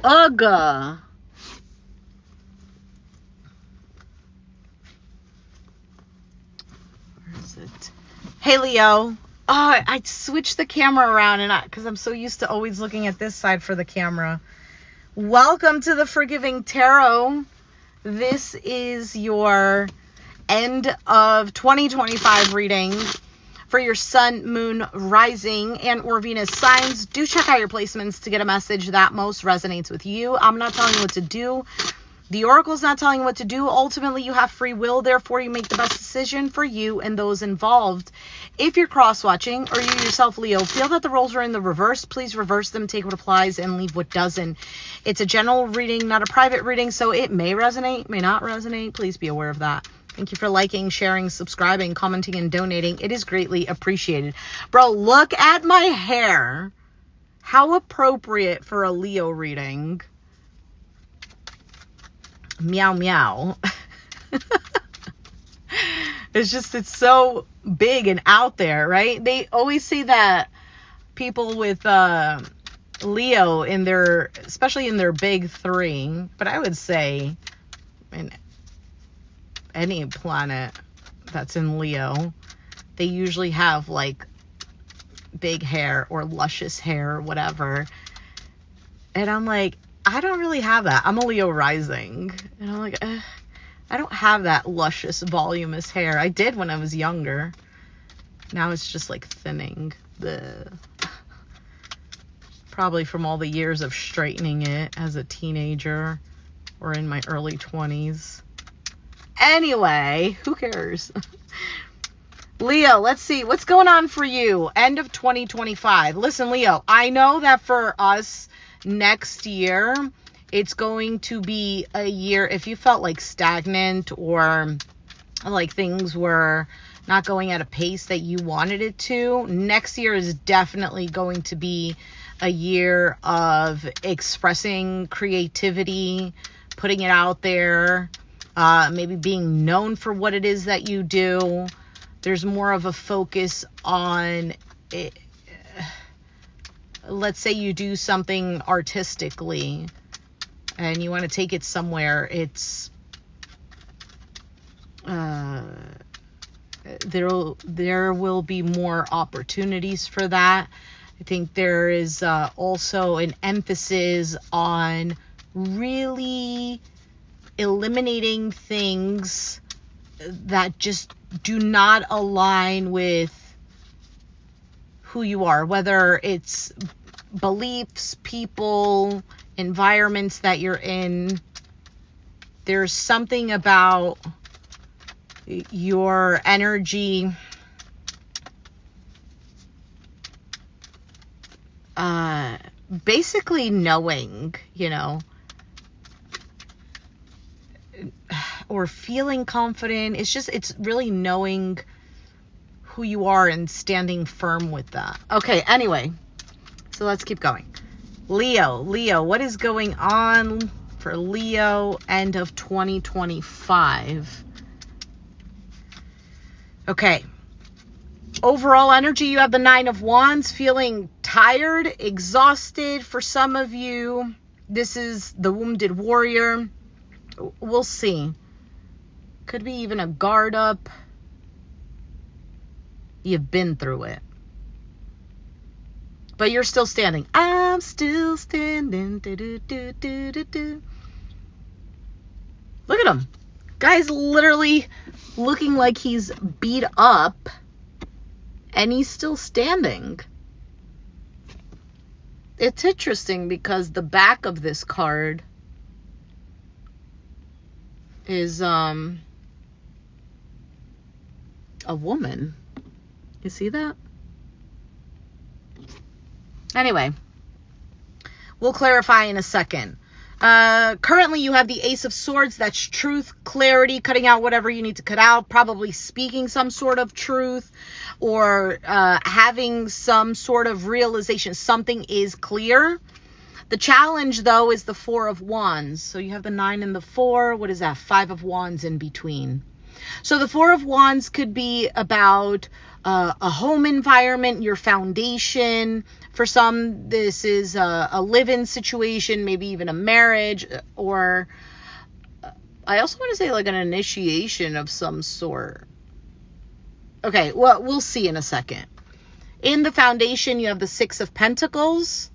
Ugh. Where is it? Hey, Leo. Oh, I switched the camera around because I'm so used to always looking at this side for the camera. Welcome to the Forgiving Tarot. This is your end of 2025 reading for your sun, moon, rising, and or Venus signs. Do check out your placements to get a message that most resonates with you. I'm not telling you what to do. The Oracle's not telling you what to do. Ultimately, you have free will. Therefore, you make the best decision for you and those involved. If you're cross-watching or you yourself, Leo, feel that the roles are in the reverse, please reverse them, take what applies, and leave what doesn't. It's a general reading, not a private reading, so it may resonate, may not resonate. Please be aware of that. Thank you for liking, sharing, subscribing, commenting, and donating. It is greatly appreciated. Bro, look at my hair. How appropriate for a Leo reading. Meow, meow. It's so big and out there, right? They always say that people with Leo especially in their big three, but I would say in any planet that's in Leo, they usually have like big hair or luscious hair or whatever. And I'm like, I don't really have that. I'm a Leo rising. And I'm like, I don't have that luscious, voluminous hair. I did when I was younger. Now it's just like thinning. Probably from all the years of straightening it as a teenager or in my early 20s. Anyway, who cares? Leo, let's see. What's going on for you? End of 2025. Listen, Leo, I know that for us, next year, it's going to be a year, if you felt like stagnant or like things were not going at a pace that you wanted it to, next year is definitely going to be a year of expressing creativity, putting it out there, maybe being known for what it is that you do. There's more of a focus on it. Let's say you do something artistically and you want to take it somewhere. It's there will be more opportunities for that. I think there is also an emphasis on really eliminating things that just do not align with who you are, whether it's beliefs, people, environments that you're in. There's something about your energy basically knowing, or feeling confident. It's really knowing who you are and standing firm with that. Okay, anyway, so let's keep going. Leo, what is going on for Leo end of 2025? Okay. Overall energy, you have the 9 of Wands, feeling tired, exhausted. For some of you, this is the wounded warrior. We'll see. Could be even a guard up. You've been through it. But you're still standing. I'm still standing. Look at him. Guy's literally looking like he's beat up. And he's still standing. It's interesting because the back of this card is a woman. You see that? Anyway, we'll clarify in a second. Currently, you have the Ace of Swords. That's truth, clarity, cutting out whatever you need to cut out, probably speaking some sort of truth or having some sort of realization. Something is clear. The challenge, though, is the 4 of Wands. So you have the 9 and the 4. What is that? 5 of Wands in between. So the Four of Wands could be about a home environment, your foundation. For some, this is a live-in situation, maybe even a marriage, or I also want to say like an initiation of some sort. Okay, well, we'll see in a second. In the foundation, you have the Six of Pentacles.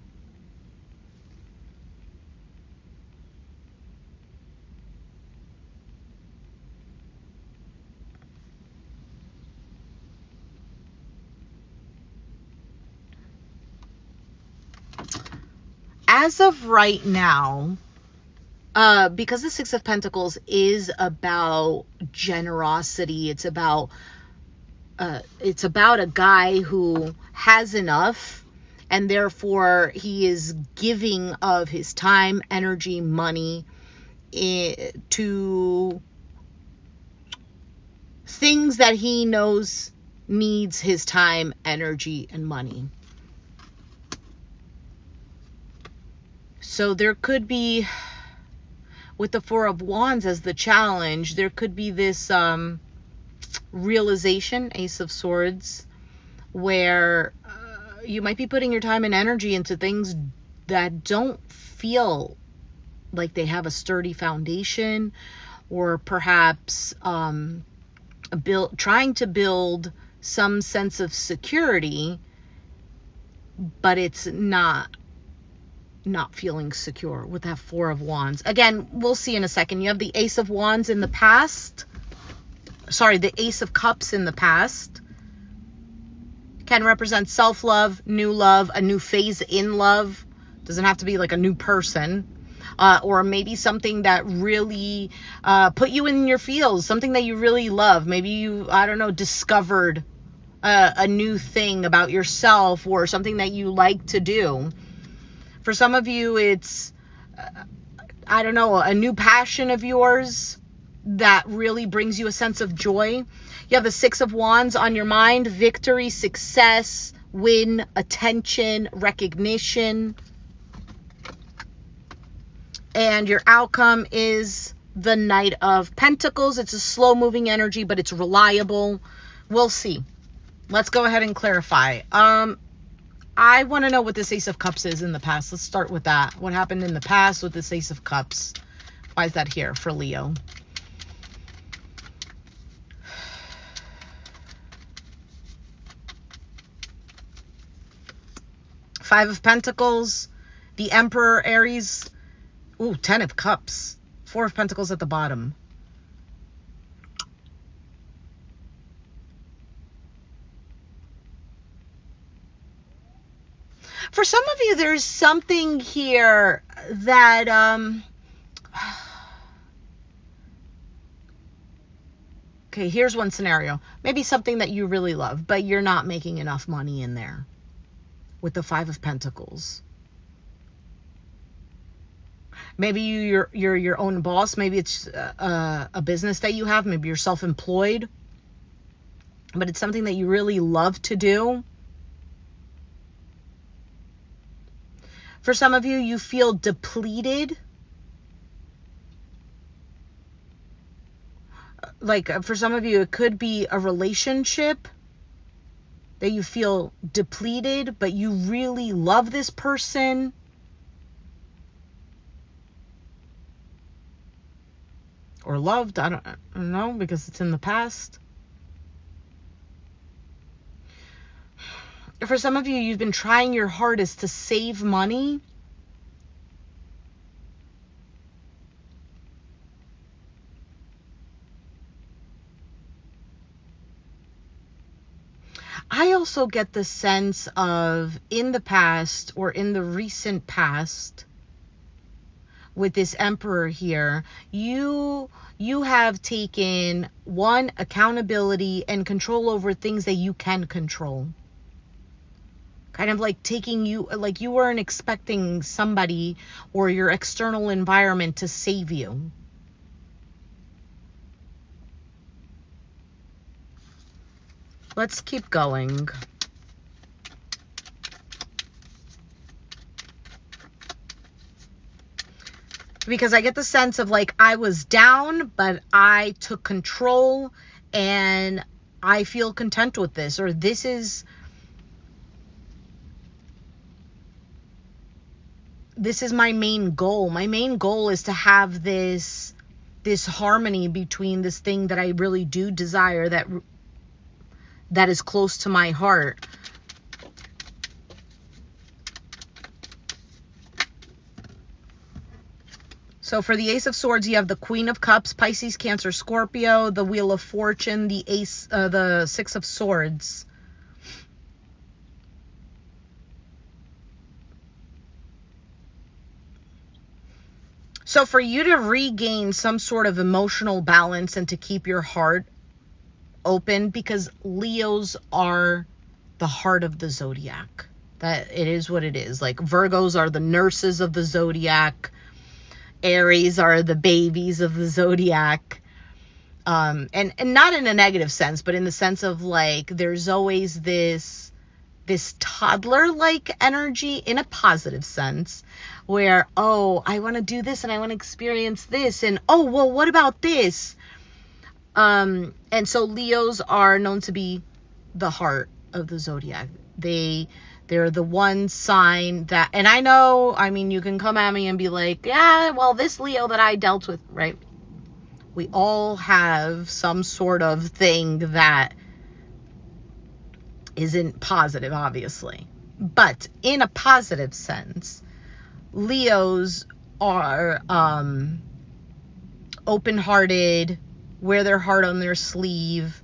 As of right now, because the Six of Pentacles is about generosity, it's about a guy who has enough, and therefore he is giving of his time, energy, money to things that he knows needs his time, energy, and money. So there could be, with the Four of Wands as the challenge, there could be this realization, Ace of Swords, where you might be putting your time and energy into things that don't feel like they have a sturdy foundation, or perhaps trying to build some sense of security, but it's not feeling secure with that Four of Wands. Again, we'll see in a second. You have the Ace of Wands in the past. Sorry, the Ace of Cups in the past. Can represent self-love, new love, a new phase in love. Doesn't have to be like a new person. Or maybe something that really put you in your feels. Something that you really love. Maybe you, I don't know, discovered a new thing about yourself, or something that you like to do. For some of you, it's, I don't know, a new passion of yours that really brings you a sense of joy. You have the Six of Wands on your mind: victory, success, win, attention, recognition. And your outcome is the Knight of Pentacles. It's a slow-moving energy, but it's reliable. We'll see. Let's go ahead and clarify. I want to know what this Ace of Cups is in the past. Let's start with that. What happened in the past with this Ace of Cups? Why is that here for Leo? Five of Pentacles, the Emperor, Aries. Ooh, 10 of Cups. Four of Pentacles at the bottom. For some of you, there's something here that, okay, here's one scenario. Maybe something that you really love, but you're not making enough money in there with the Five of Pentacles. Maybe you're your own boss. Maybe it's a business that you have. Maybe you're self-employed, but it's something that you really love to do. For some of you, you feel depleted. Like for some of you, it could be a relationship that you feel depleted, but you really love this person. Or loved, I don't know, because it's in the past. For some of you, you've been trying your hardest to save money. I also get the sense of, in the past or in the recent past, with this Emperor here, you have taken accountability and control over things that you can control. Kind of like like you weren't expecting somebody or your external environment to save you. Let's keep going. because I get the sense of like I was down, but I took control and I feel content with this, or this is my main goal. My main goal is to have this harmony between this thing that I really do desire, that is close to my heart. So for the Ace of Swords, you have the Queen of Cups, Pisces, Cancer, Scorpio, the Wheel of Fortune, the Six of Swords. So for you to regain some sort of emotional balance and to keep your heart open, because Leos are the heart of the zodiac. That it is what it is. Like Virgos are the nurses of the zodiac. Aries are the babies of the zodiac. And not in a negative sense, but in the sense of like there's always this toddler-like energy in a positive sense where, oh, I want to do this and I want to experience this, and oh, well, what about this? And so Leos are known to be the heart of the zodiac. They're the one sign that, and I know, I mean, you can come at me and be like, yeah, well, this Leo that I dealt with, right? We all have some sort of thing that isn't positive, obviously. But in a positive sense, Leos are open-hearted, wear their heart on their sleeve.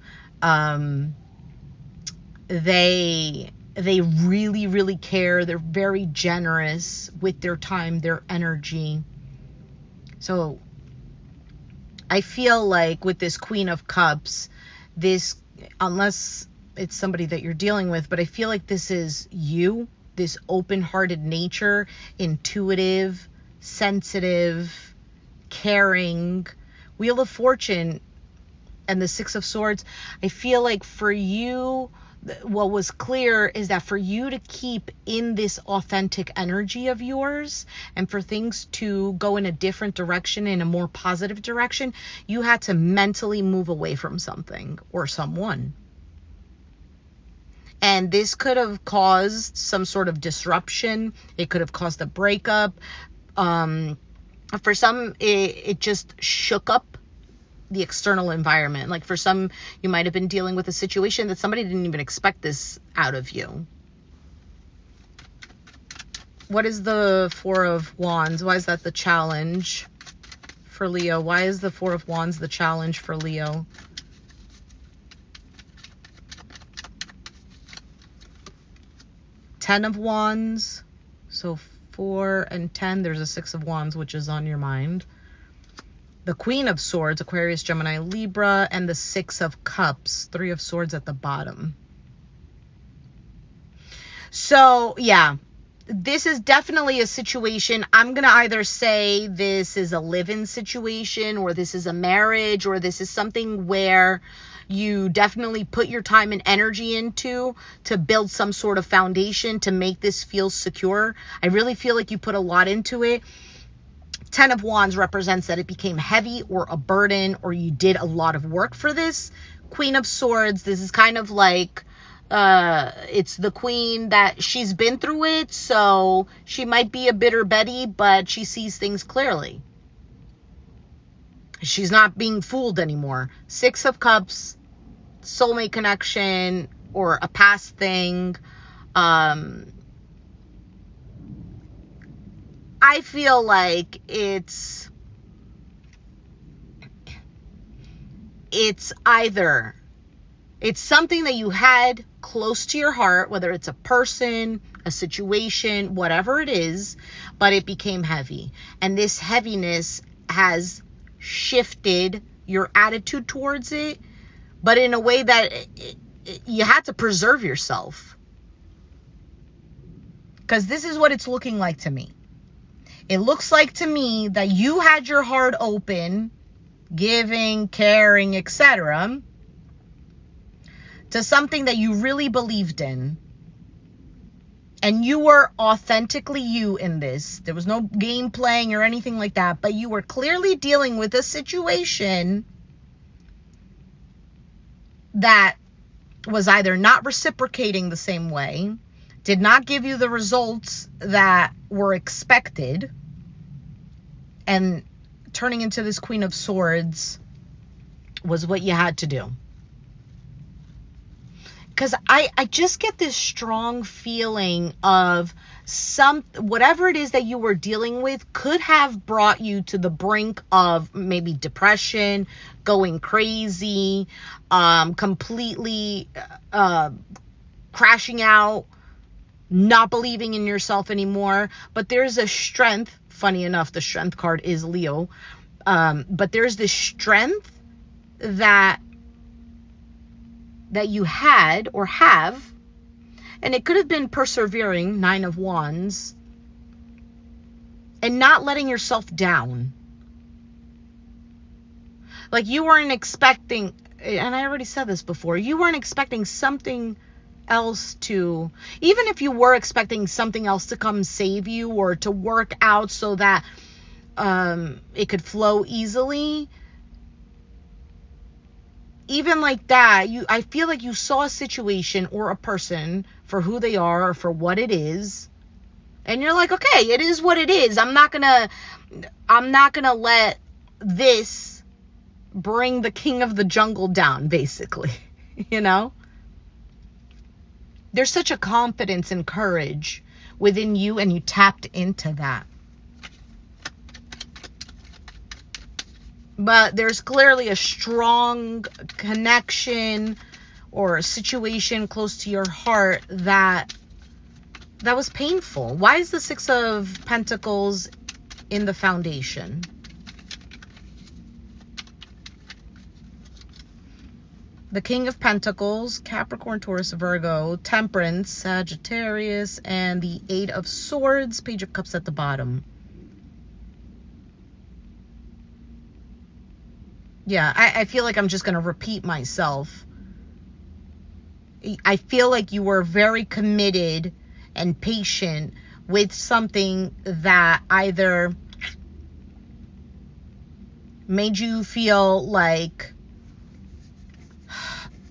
They really, really care. They're very generous with their time, their energy. So I feel like with this Queen of Cups, this, unless it's somebody that you're dealing with, but I feel like this is you, this open-hearted nature, intuitive, sensitive, caring. Wheel of Fortune and the Six of Swords, I feel like for you, what was clear is that for you to keep in this authentic energy of yours and for things to go in a different direction, in a more positive direction, you had to mentally move away from something or someone. And this could have caused some sort of disruption. It could have caused a breakup. For some, it just shook up the external environment. Like for some, you might have been dealing with a situation that somebody didn't even expect this out of you. What is the Four of Wands? Why is that the challenge for Leo? Why is the Four of Wands the challenge for Leo? Ten of Wands. So 4 and 10, there's a Six of Wands, which is on your mind. The Queen of Swords, Aquarius, Gemini, Libra, and the Six of Cups, Three of Swords at the bottom. So, yeah, this is definitely a situation. I'm going to either say this is a live-in situation, or this is a marriage, or this is something where you definitely put your time and energy into to build some sort of foundation to make this feel secure. I really feel like you put a lot into it. Ten of Wands represents that it became heavy or a burden, or you did a lot of work for this. Queen of Swords, this is kind of like, it's the queen that she's been through it, so she might be a bitter Betty, but she sees things clearly. She's not being fooled anymore. Six of Cups, soulmate connection, or a past thing. I feel like it's either it's something that you had close to your heart, whether it's a person, a situation, whatever it is, but it became heavy. And this heaviness has shifted your attitude towards it, but in a way that you had to preserve yourself. Because this is what it's looking like to me. It looks like to me that you had your heart open, giving, caring, etc., to something that you really believed in. and you were authentically you in this. There was no game playing or anything like that, but you were clearly dealing with a situation that was either not reciprocating the same way, did not give you the results that were expected, and turning into this Queen of Swords was what you had to do. Because I just get this strong feeling of whatever it is that you were dealing with could have brought you to the brink of maybe depression, going crazy, completely crashing out, not believing in yourself anymore. But there's a strength. Funny enough, the strength card is Leo. But there's this strength that you had or have, and it could have been persevering, 9 of Wands, and not letting yourself down. Like you weren't expecting, and I already said this before, you weren't expecting something else to, even if you were expecting something else to come save you or to work out so that it could flow easily. Even like that, I feel like you saw a situation or a person for who they are or for what it is. And you're like, okay, it is what it is. I'm not gonna let this bring the king of the jungle down, basically. You know? There's such a confidence and courage within you, and you tapped into that. But there's clearly a strong connection or a situation close to your heart that was painful. Why is the 6 of Pentacles in the foundation? The King of Pentacles, Capricorn, Taurus, Virgo, Temperance, Sagittarius, and the 8 of Swords, Page of Cups at the bottom. Yeah, I feel like I'm just going to repeat myself. I feel like you were very committed and patient with something that either made you feel like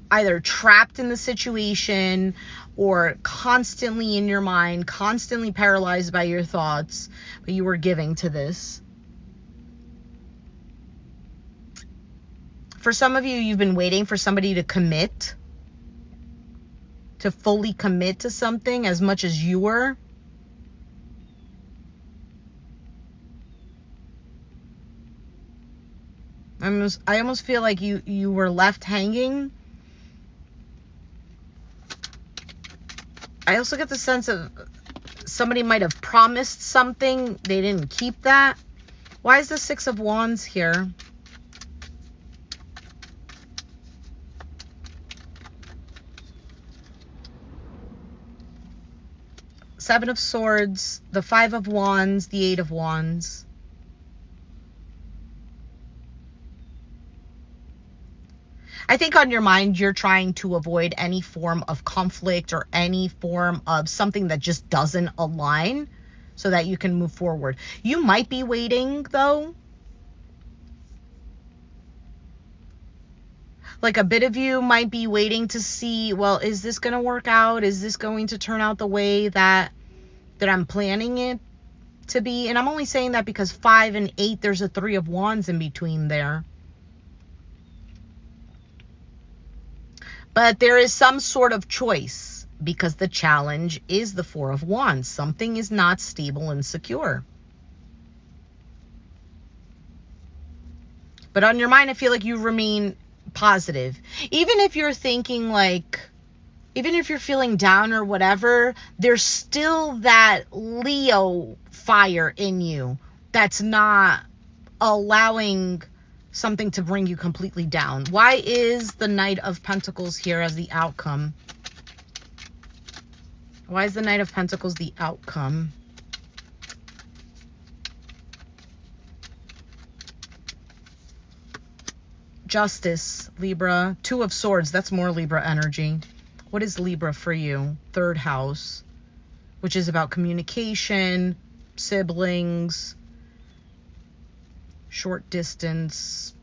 either trapped in the situation or constantly in your mind, constantly paralyzed by your thoughts, but you were giving to this. For some of you, you've been waiting for somebody to commit, to fully commit to something as much as you were. I almost feel like you were left hanging. I also get the sense of somebody might have promised something. They didn't keep that. Why is the 6 of Wands here? Seven of Swords, the 5 of Wands, the 8 of Wands. I think on your mind, you're trying to avoid any form of conflict or any form of something that just doesn't align so that you can move forward. You might be waiting, though. Like a bit of you might be waiting to see, well, is this going to work out? Is this going to turn out the way that I'm planning it to be? And I'm only saying that because 5 and 8, there's a 3 of Wands in between there. But there is some sort of choice because the challenge is the 4 of Wands. Something is not stable and secure. But on your mind, I feel like you remain positive. Even if you're thinking like, even if you're feeling down or whatever, there's still that Leo fire in you that's not allowing something to bring you completely down. Why is the Knight of Pentacles here as the outcome? Why is the Knight of Pentacles the outcome? Justice, Libra. 2 of Swords, that's more Libra energy. What is Libra for you? 3rd house. which is about communication, siblings, short distance.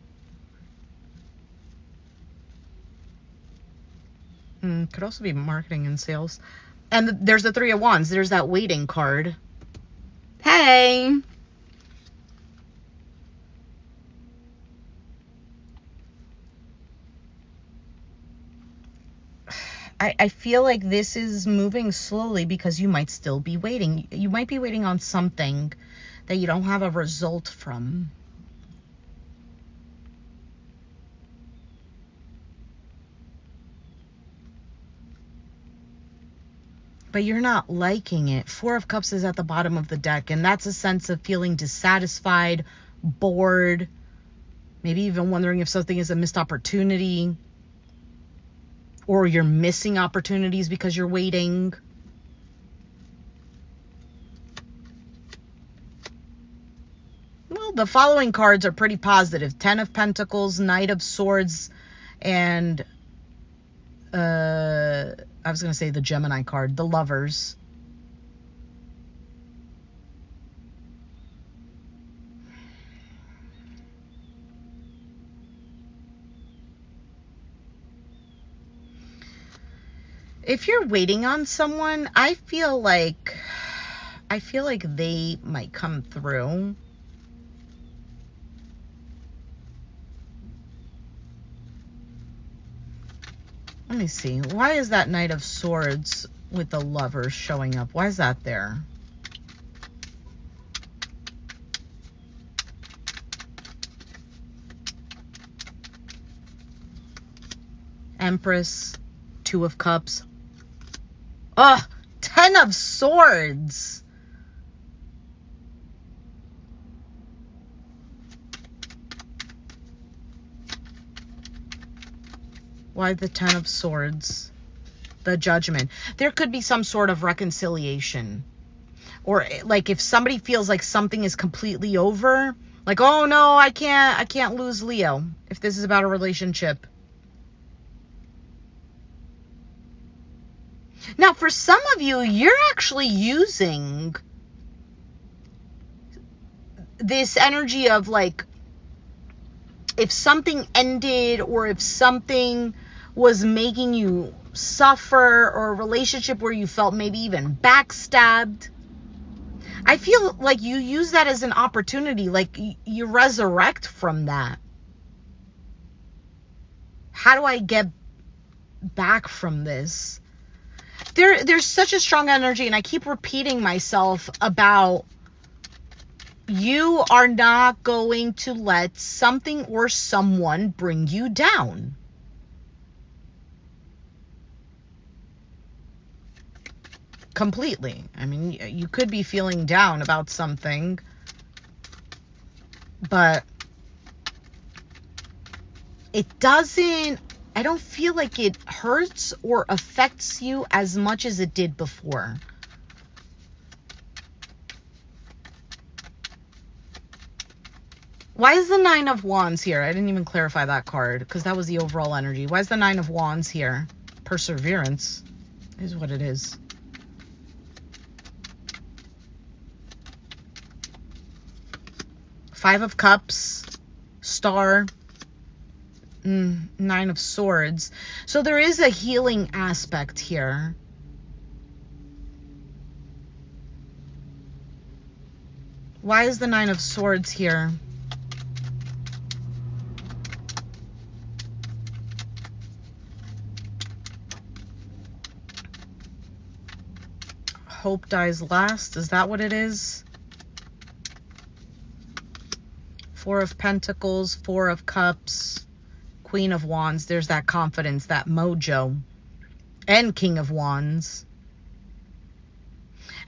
Could also be marketing and sales. And there's the Three of Wands. There's that waiting card. Hey. I feel like this is moving slowly because you might still be waiting. You might be waiting on something that you don't have a result from. But you're not liking it. Four of Cups is at the bottom of the deck, and that's a sense of feeling dissatisfied, bored, maybe even wondering if something is a missed opportunity, or you're missing opportunities because you're waiting. Well, the following cards are pretty positive. 10 of Pentacles, Knight of Swords, and I was going to say the Gemini card, the Lovers. If you're waiting on someone, I feel like they might come through. Let me see. Why is that Knight of Swords with the Lovers showing up? Why is that there? Empress, Two of Cups. Ugh, 10 of Swords. Why the 10 of Swords? The Judgment. There could be some sort of reconciliation. Or like if somebody feels like something is completely over, like, oh no, I can't lose Leo if this is about a relationship. Now, for some of you, you're actually using this energy of like, if something ended or if something was making you suffer, or a relationship where you felt maybe even backstabbed, I feel like you use that as an opportunity, like you resurrect from that. How do I get back from this? There's such a strong energy, and I keep repeating myself about you are not going to let something or someone bring you down. Completely. I mean, you could be feeling down about something, but it doesn't, I don't feel like it hurts or affects you as much as it did before. Why is the Nine of Wands here? I didn't even clarify that card because that was the overall energy. Why is the Nine of Wands here? Perseverance is what it is. Five of Cups, Star, Nine of Swords. So there is a healing aspect here. Why is the Nine of Swords here? Hope dies last. Is that what it is? Four of Pentacles, Four of Cups, Queen of Wands. There's that confidence, that mojo. And King of Wands.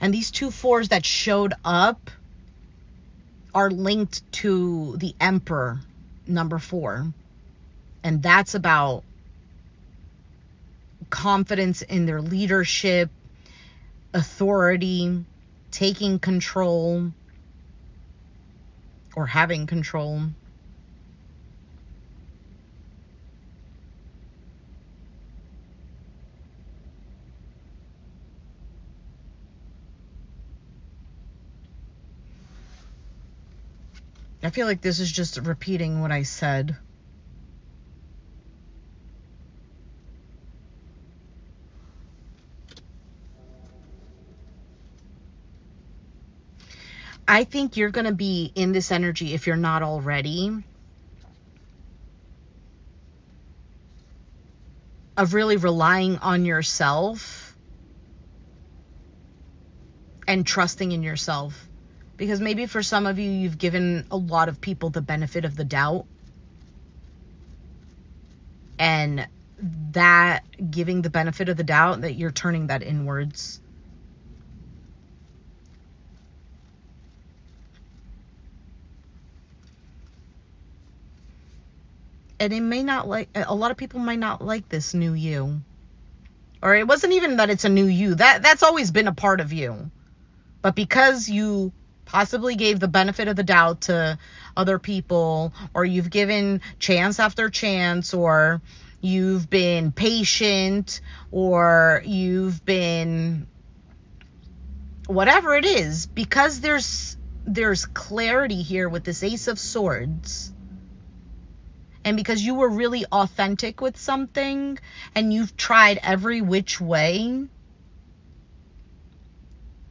And these two fours that showed up are linked to the Emperor, number 4. And that's about confidence in their leadership, authority, taking control, or having control. I feel like this is just repeating what I said. I think you're going to be in this energy, if you're not already, of really relying on yourself and trusting in yourself. Because maybe for some of you, you've given a lot of people the benefit of the doubt. And that giving the benefit of the doubt, that you're turning that inwards. And it may not like, a lot of people might not like this new you. Or it wasn't even that it's a new you. That's always been a part of you. But because you possibly gave the benefit of the doubt to other people, or you've given chance after chance, or you've been patient, or you've been whatever it is, because there's clarity here with this Ace of Swords. And because you were really authentic with something and you've tried every which way,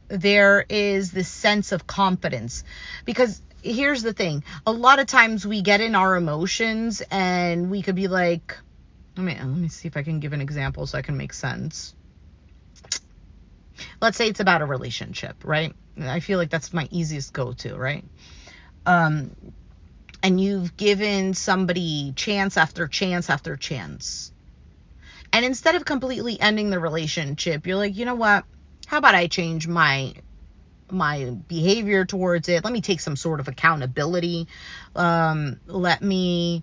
there is this sense of confidence. Because here's the thing. A lot of times we get in our emotions and we could be like, let me see if I can give an example so I can make sense. Let's say it's about a relationship, right? I feel like that's my easiest go-to, right? And you've given somebody chance after chance after chance. And instead of completely ending the relationship, you're like, you know what? How about I change my behavior towards it? Let me take some sort of accountability. Let me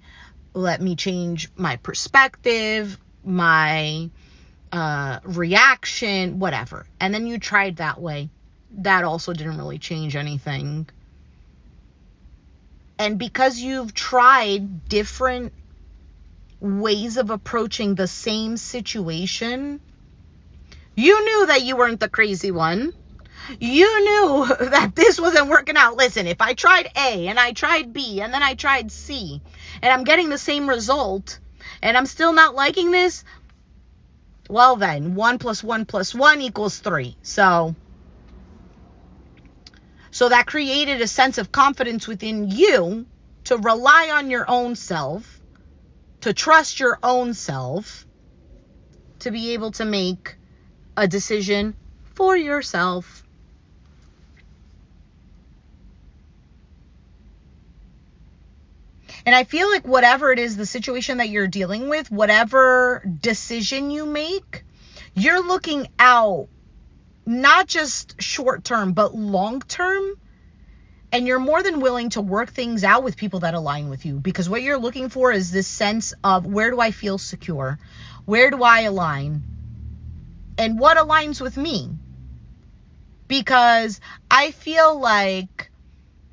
change my perspective, my reaction, whatever. And then you tried that way. That also didn't really change anything. And because you've tried different ways of approaching the same situation, you knew that you weren't the crazy one. You knew that this wasn't working out. Listen, if I tried A and I tried B and then I tried C and I'm getting the same result and I'm still not liking this, well then, 1 + 1 + 1 = 3. So that created a sense of confidence within you to rely on your own self, to trust your own self, to be able to make a decision for yourself. And I feel like whatever it is, the situation that you're dealing with, whatever decision you make, you're looking out not just short term, but long term. And you're more than willing to work things out with people that align with you. Because what you're looking for is this sense of, where do I feel secure? Where do I align? And what aligns with me? Because I feel like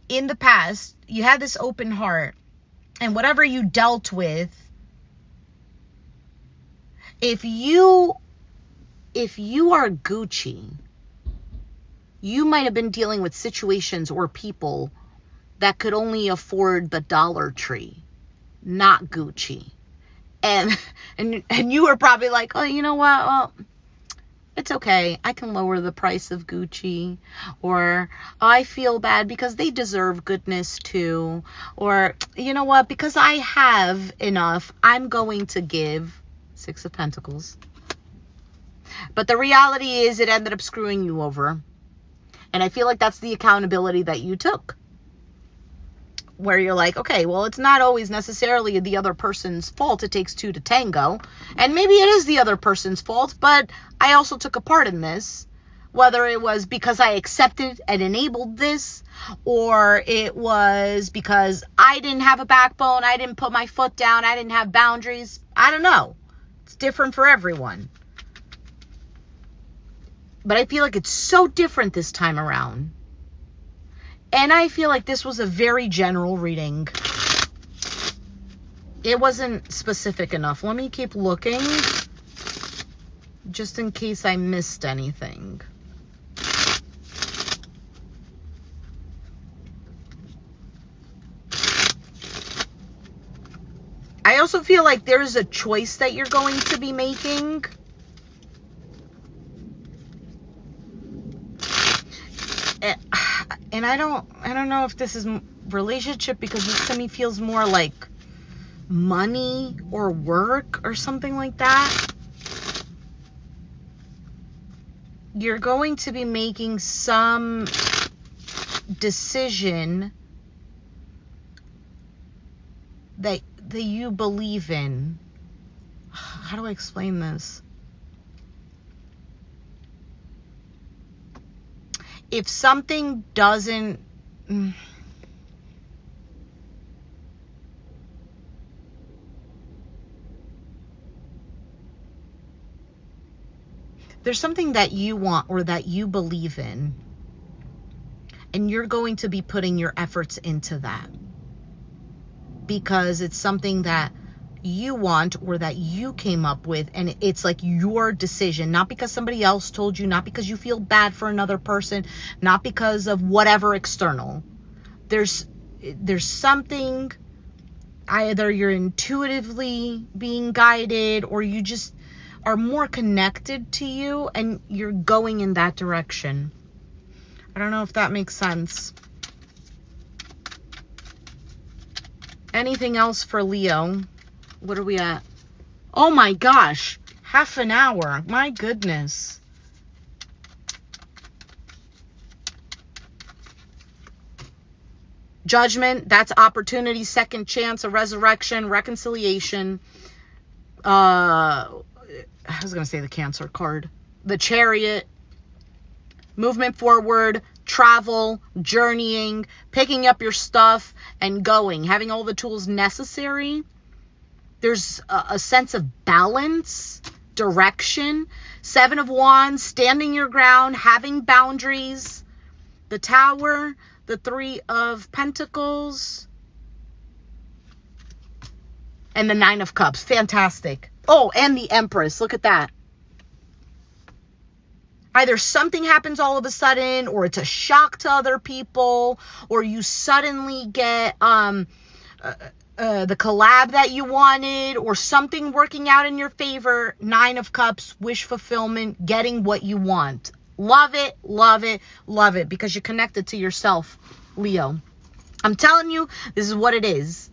in the past, you had this open heart. And whatever you dealt with, if you are Gucci, you might have been dealing with situations or people that could only afford the Dollar Tree, not Gucci. And you were probably like, oh, you know what? Well, it's okay. I can lower the price of Gucci. Or, oh, I feel bad because they deserve goodness too. Or, you know what? Because I have enough, I'm going to give 6 of Pentacles. But the reality is it ended up screwing you over. And I feel like that's the accountability that you took. Where you're like, okay, well, it's not always necessarily the other person's fault. It takes 2 to tango. And maybe it is the other person's fault, but I also took a part in this. Whether it was because I accepted and enabled this, or it was because I didn't have a backbone, I didn't put my foot down, I didn't have boundaries. I don't know. It's different for everyone. But I feel like it's so different this time around. And I feel like this was a very general reading. It wasn't specific enough. Let me keep looking, just in case I missed anything. I also feel like there's a choice that you're going to be making. And I don't know if this is relationship, because this to me feels more like money or work or something like that. You're going to be making some decision that you believe in. How do I explain this? If something doesn't... There's something that you want or that you believe in, and you're going to be putting your efforts into that because it's something that you want or that you came up with, and it's like your decision, not because somebody else told you, not because you feel bad for another person, not because of whatever external. There's something, either you're intuitively being guided or you just are more connected to you and you're going in that direction. I don't know if that makes sense. Anything else for Leo? What are we at? Oh my gosh, half an hour. My goodness. Judgment, that's opportunity, second chance, a resurrection, reconciliation. I was going to say the Cancer card. The Chariot. Movement forward, travel, journeying, picking up your stuff and going, having all the tools necessary. There's a sense of balance, direction. 7 of Wands, standing your ground, having boundaries. The Tower, the 3 of Pentacles, and the 9 of Cups. Fantastic. Oh, and the Empress. Look at that. Either something happens all of a sudden, or it's a shock to other people, or you suddenly get the collab that you wanted, or something working out in your favor. 9 of Cups, wish fulfillment, getting what you want. Love it, love it, love it, because you're connected to yourself, Leo. I'm telling you, this is what it is.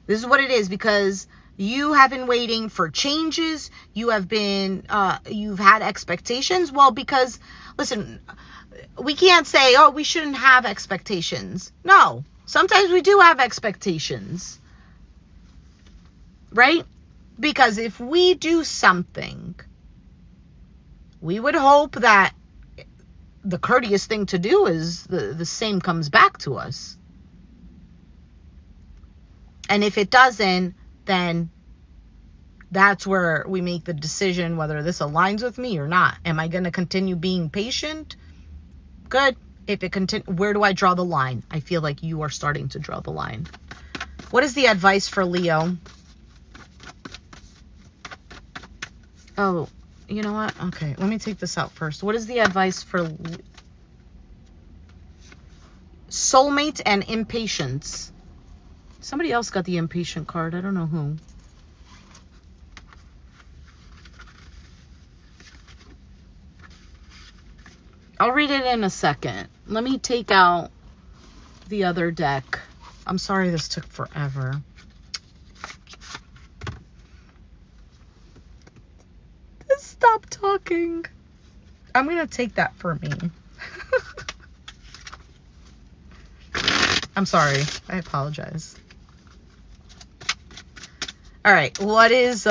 This is what it is, because you have been waiting for changes. You have been, you've had expectations. Well, because, listen, we can't say, oh, we shouldn't have expectations. No, sometimes we do have expectations, right? Because if we do something, we would hope that the courteous thing to do is the same comes back to us. And if it doesn't, then that's where we make the decision whether this aligns with me or not. Am I going to continue being patient? Good. If it where do I draw the line? I feel like you are starting to draw the line. What is the advice for Leo? Oh, you know what? Okay, let me take this out first. What is the advice for soulmate and impatience? Somebody else got the impatient card. I don't know who. I'll read it in a second. Let me take out the other deck. I'm sorry this took forever. Stop talking. I'm going to take that for me. I'm sorry. I apologize. All right. What is,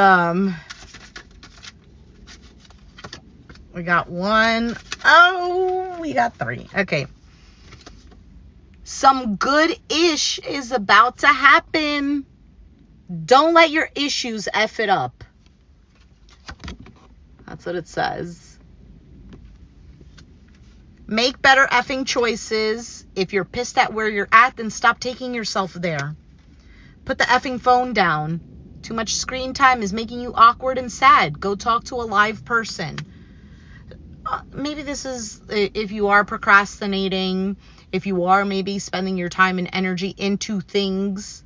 we got 1. Oh, we got 3. Okay. Some good-ish is about to happen. Don't let your issues F it up. That's what it says. Make better effing choices. If you're pissed at where you're at, then stop taking yourself there. Put the effing phone down. Too much screen time is making you awkward and sad. Go talk to a live person. Maybe this is if you are procrastinating, if you are maybe spending your time and energy into things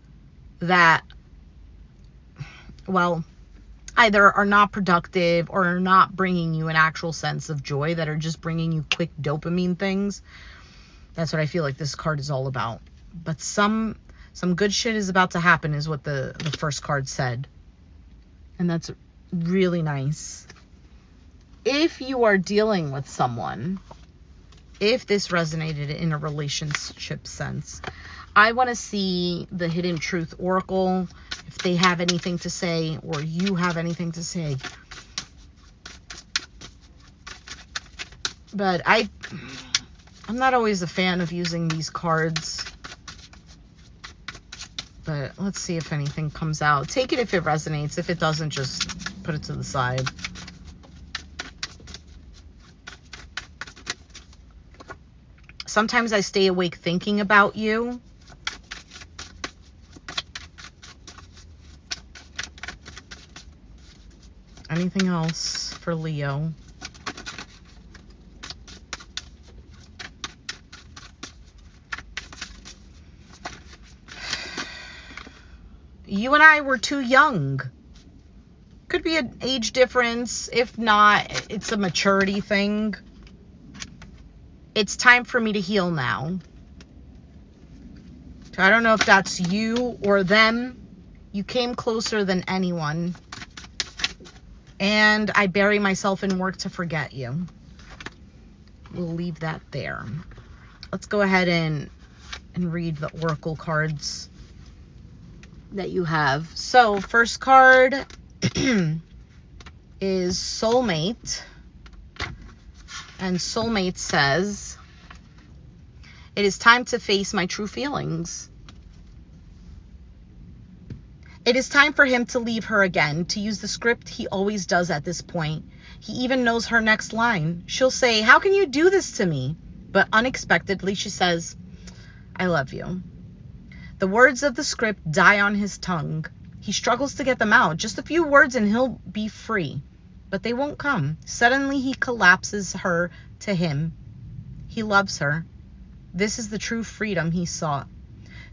that well, either are not productive or are not bringing you an actual sense of joy, that are just bringing you quick dopamine things. That's what I feel like this card is all about. But some good shit is about to happen is what the first card said. And that's really nice. If you are dealing with someone, if this resonated in a relationship sense, I want to see the Hidden Truth Oracle, if they have anything to say or you have anything to say. But I'm not always a fan of using these cards. But let's see if anything comes out. Take it if it resonates. If it doesn't, just put it to the side. Sometimes I stay awake thinking about you. Anything else for Leo? You and I were too young. Could be an age difference. If not, it's a maturity thing. It's time for me to heal now. So I don't know if that's you or them. You came closer than anyone. And I bury myself in work to forget you. We'll leave that there. Let's go ahead and read the oracle cards that you have. So first card is Soulmate. And Soulmate says, it is time to face my true feelings. It is time for him to leave her again, to use the script he always does at this point. He even knows her next line. She'll say, "How can you do this to me?" But unexpectedly, she says, "I love you." The words of the script die on his tongue. He struggles to get them out. Just a few words and he'll be free. But they won't come. Suddenly, he collapses her to him. He loves her. This is the true freedom he sought.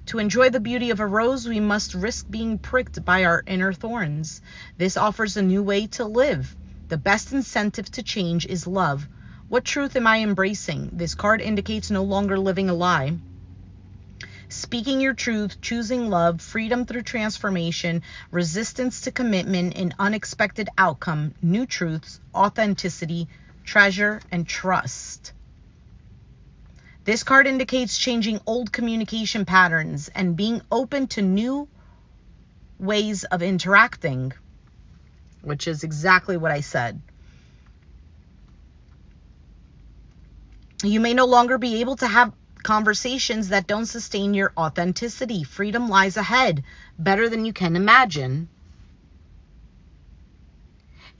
To enjoy the beauty of a rose, we must risk being pricked by our inner thorns. This offers a new way to live. The best incentive to change is love. What truth am I embracing? This card indicates no longer living a lie. Speaking your truth, choosing love, freedom through transformation, resistance to commitment, an unexpected outcome, new truths, authenticity, treasure, and trust. This card indicates changing old communication patterns and being open to new ways of interacting, which is exactly what I said. You may no longer be able to have conversations that don't sustain your authenticity. Freedom lies ahead, better than you can imagine.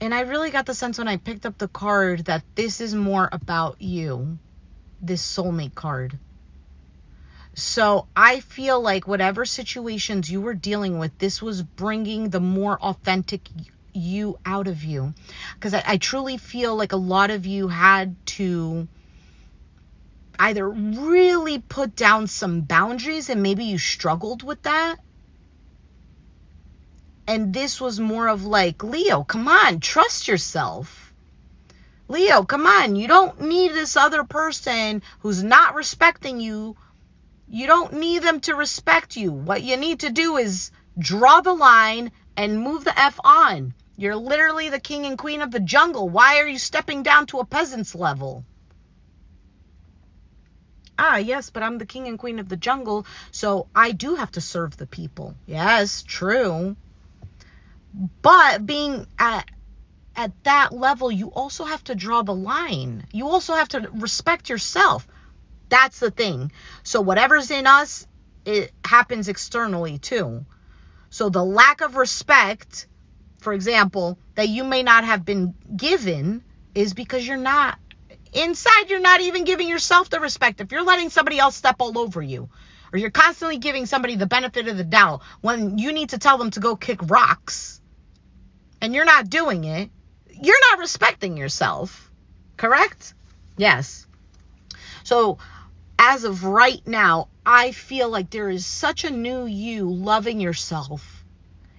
And I really got the sense when I picked up the card that this is more about you. This soulmate card. So I feel like whatever situations you were dealing with, this was bringing the more authentic you out of you. Because I truly feel like a lot of you had to either really put down some boundaries, and maybe you struggled with that. And this was more of like, Leo, come on, trust yourself. Leo, come on, you don't need this other person who's not respecting you. You don't need them to respect you. What you need to do is draw the line and move the F on. You're literally the king and queen of the jungle. Why are you stepping down to a peasant's level? Ah, yes, but I'm the king and queen of the jungle, so I do have to serve the people. Yes, true. But being at that level, you also have to draw the line. You also have to respect yourself. That's the thing. So whatever's in us, it happens externally too. So the lack of respect, for example, that you may not have been given is because you're not, inside you're not even giving yourself the respect. If you're letting somebody else step all over you, or you're constantly giving somebody the benefit of the doubt when you need to tell them to go kick rocks, and you're not doing it, you're not respecting yourself, correct? Yes. So as of right now, I feel like there is such a new you loving yourself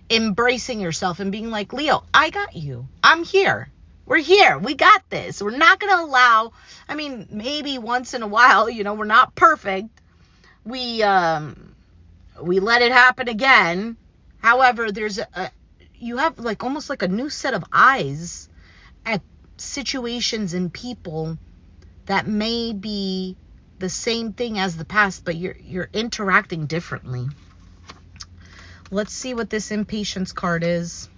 embracing yourself and being like, Leo, I got you. I'm here. We're here. We got this. We're not going to allow, I mean, maybe once in a while, you know, we're not perfect. We let it happen again. However, you have like almost like a new set of eyes at situations and people that may be the same thing as the past, but you're interacting differently. Let's see what this impatience card is.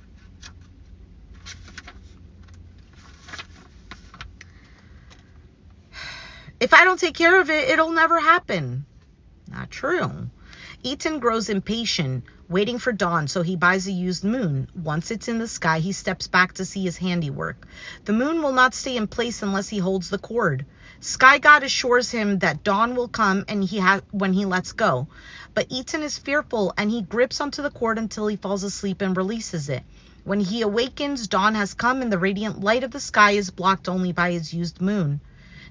If I don't take care of it, it'll never happen. Not true. Ethan grows impatient, waiting for dawn, so he buys a used moon. Once it's in the sky, he steps back to see his handiwork. The moon will not stay in place unless he holds the cord. Sky God assures him that dawn will come and when he lets go. But Ethan is fearful and he grips onto the cord until he falls asleep and releases it. When he awakens, dawn has come and the radiant light of the sky is blocked only by his used moon.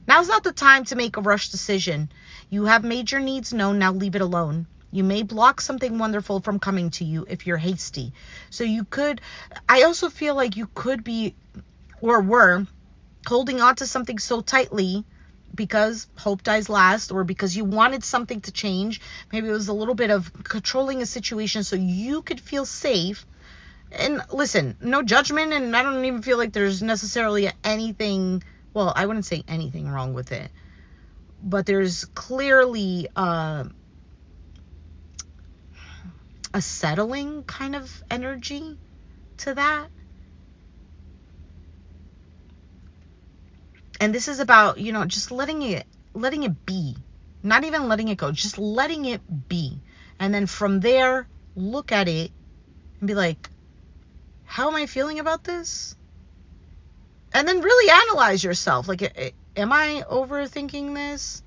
Now's not the time to make a rush decision. You have made your needs known, now leave it alone. You may block something wonderful from coming to you if you're hasty. So I also feel like you could be, or were, holding on to something so tightly because hope dies last, or because you wanted something to change. Maybe it was a little bit of controlling a situation so you could feel safe. And listen, no judgment, and I don't even feel like there's necessarily anything, well, I wouldn't say anything wrong with it. But there's clearly a settling kind of energy to that. And this is about, you know, just letting it be. Not even letting it go, just letting it be. And then from there, look at it and be like, how am I feeling about this? And then really analyze yourself. Like, am I overthinking this?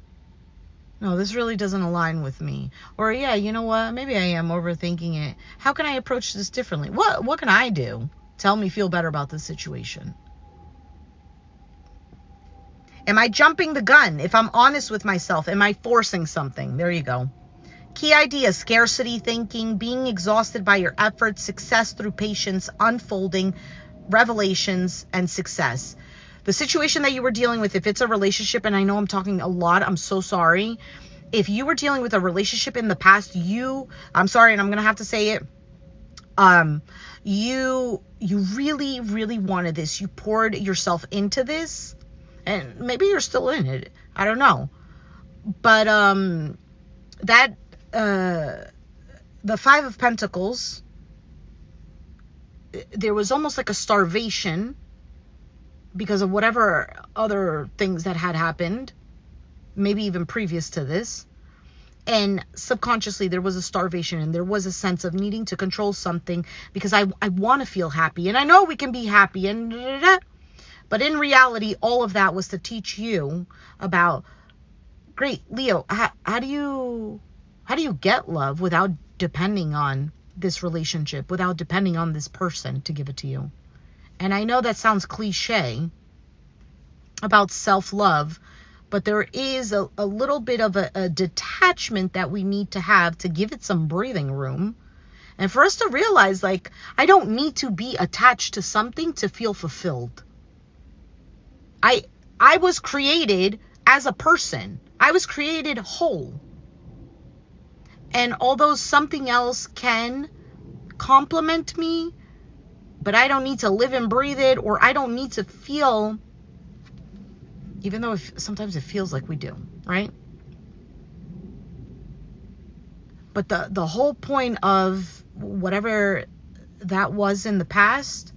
No, this really doesn't align with me. Or, yeah, you know what? Maybe I am overthinking it. How can I approach this differently? What can I do to help me feel better about this situation? Am I jumping the gun? If I'm honest with myself, am I forcing something? There you go. Key idea: scarcity thinking, being exhausted by your efforts, success through patience, unfolding, revelations, and success. The situation that you were dealing with, if it's a relationship, and I know I'm talking a lot, I'm so sorry. If you were dealing with a relationship in the past, I'm sorry, and I'm going to have to say it, you really, really wanted this. You poured yourself into this, and maybe you're still in it. I don't know. But the Five of Pentacles, there was almost like a starvation because of whatever other things that had happened, maybe even previous to this. And subconsciously there was a starvation, and there was a sense of needing to control something because I want to feel happy, and I know we can be happy, and but in reality, all of that was to teach you about, great, Leo, how do you get love without depending on this relationship, without depending on this person to give it to you? And I know that sounds cliche about self-love, but there is a little bit of a detachment that we need to have to give it some breathing room. And for us to realize, like, I don't need to be attached to something to feel fulfilled. I was created as a person. I was created whole. And although something else can complement me, but I don't need to live and breathe it, or I don't need to feel, even though sometimes it feels like we do, right? But the whole point of whatever that was in the past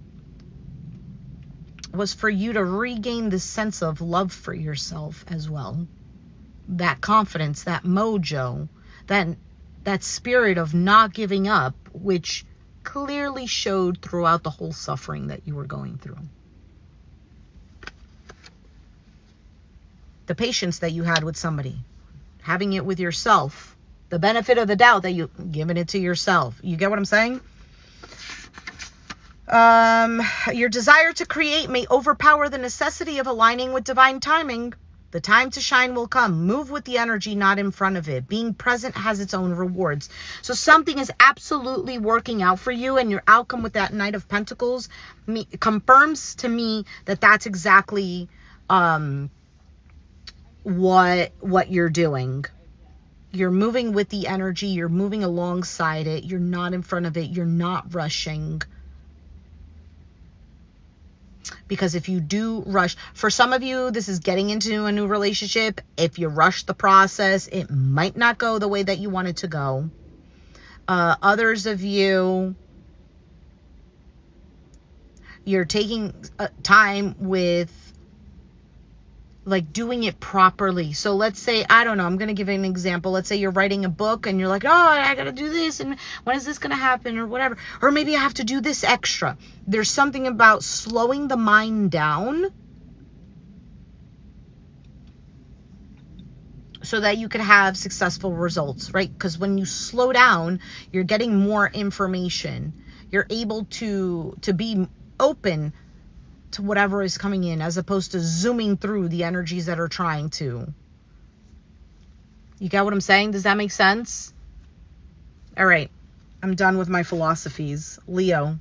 was for you to regain this sense of love for yourself as well. That confidence, that mojo, that spirit of not giving up, which clearly showed throughout the whole suffering that you were going through. The patience that you had with somebody, having it with yourself, the benefit of the doubt that you giving it to yourself. You get what I'm saying? Your desire to create may overpower the necessity of aligning with divine timing. The time to shine will come. Move with the energy, not in front of it. Being present has its own rewards. So something is absolutely working out for you, and your outcome with that Knight of Pentacles confirms to me that that's exactly what you're doing. You're moving with the energy. You're moving alongside it. You're not in front of it. You're not rushing. Because if you do rush, for some of you, this is getting into a new relationship. If you rush the process, it might not go the way that you want it to go. Others of you, you're taking time with like doing it properly. So let's say, I don't know, I'm going to give an example. Let's say you're writing a book and you're like, oh, I got to do this. And when is this going to happen or whatever? Or maybe I have to do this extra. There's something about slowing the mind down so that you can have successful results, right? Because when you slow down, you're getting more information. You're able to be open to whatever is coming in, as opposed to zooming through the energies that are trying to. You get what I'm saying? Does that make sense? All right. I'm done with my philosophies. Leo,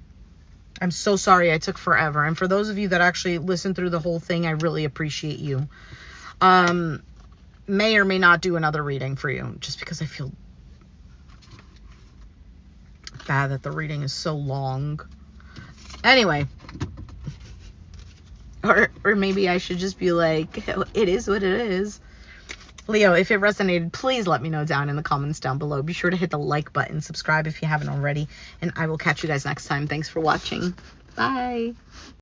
I'm so sorry I took forever. And for those of you that actually listened through the whole thing, I really appreciate you. May or may not do another reading for you, just because I feel bad that the reading is so long. Anyway. Or maybe I should just be like, it is what it is. Leo, if it resonated, please let me know down in the comments down below. Be sure to hit the like button, subscribe if you haven't already, and I will catch you guys next time. Thanks for watching. Bye.